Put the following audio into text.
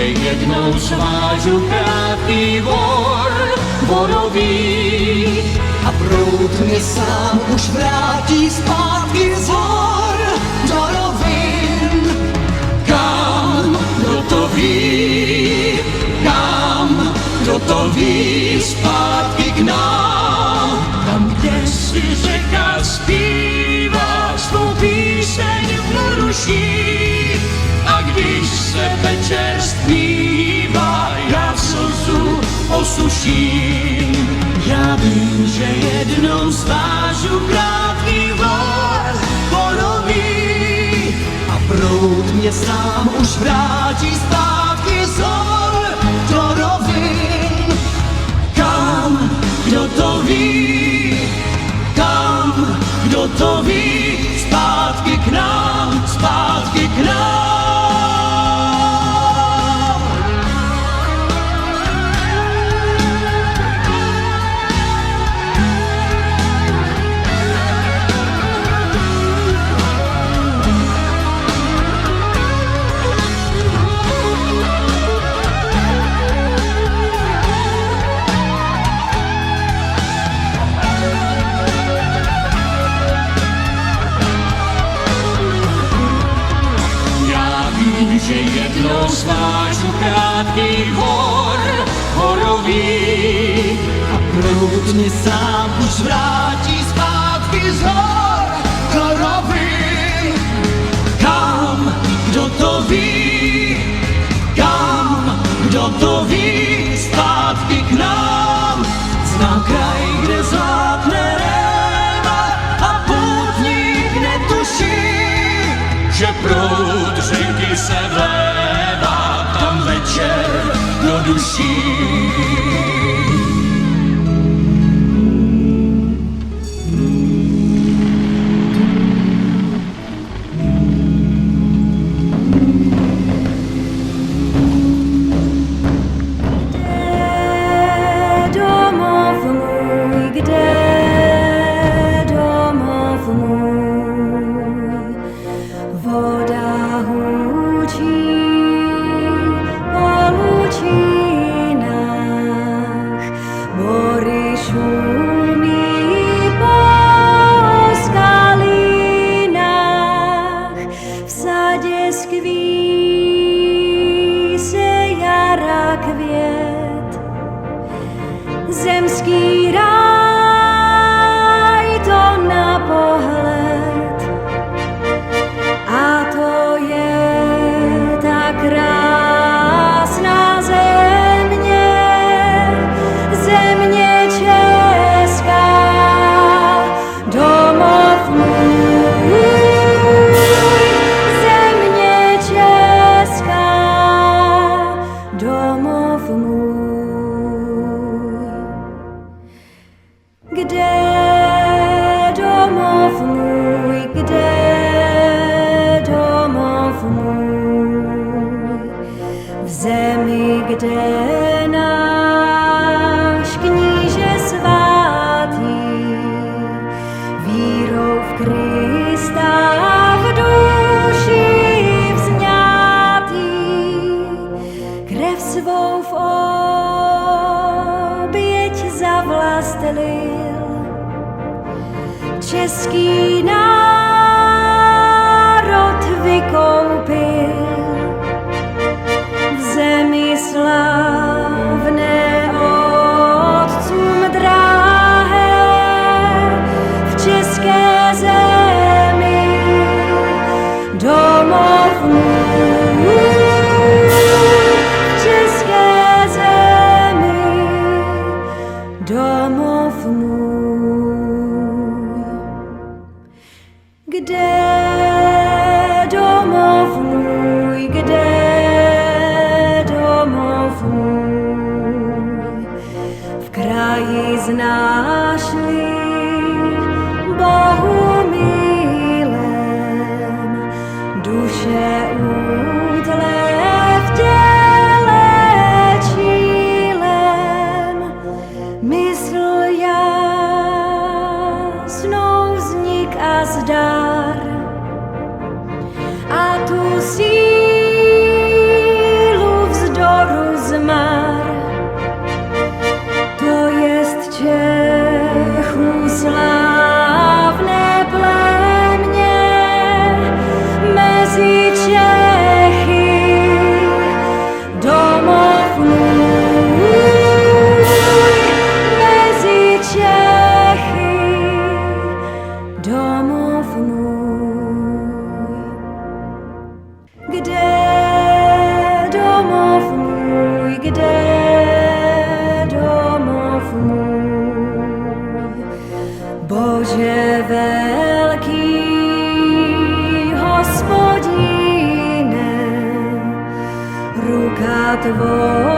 jednou svážu krátký borový a proud mě sám už vrátí zpátky z hor do rovin. Kam, kdo to ví, kam, kdo to ví, zpátky k nám. Tam, kde si řeka zpívá svou píseň v noruší, a když se večer zpívá, já slzu osuším. Já vím, že jednou svážu krátký borový a proud mě sám už vrátí zpátky z hor do rovin. Kam, kdo to ví, kam, kdo to ví, zpátky k nám, zpátky k nám. Že jednou svážu krátký horový a proud mě sám už vrátí zpátky z hor do rovin. Kam, kdo to ví, kam, kdo to ví, zpátky k nám. Znám kraj, kde zlátne réva a putník netuší, že proud řeky se vlévá tam večer do duší. Zemský ráj to na pohled, a to je ta krásná země, země česká, domov můj, země česká, domov můj. Kde domov můj, kde domov můj, v zemi, kde náš kníže svatý vírou v Krista v duši vzňatý krev svou v oběť zavlastlil. Český národ vykoupil v zemi slavné otcům drahé, v české zemi domov můj, v české zemi domov můj. Kde domov můj, kde domov můj, v kraji znáš-li Bohu milém, duše útle v těle čílem, mysl jasnou vznik a zdar, a tu sílu vzdory tvou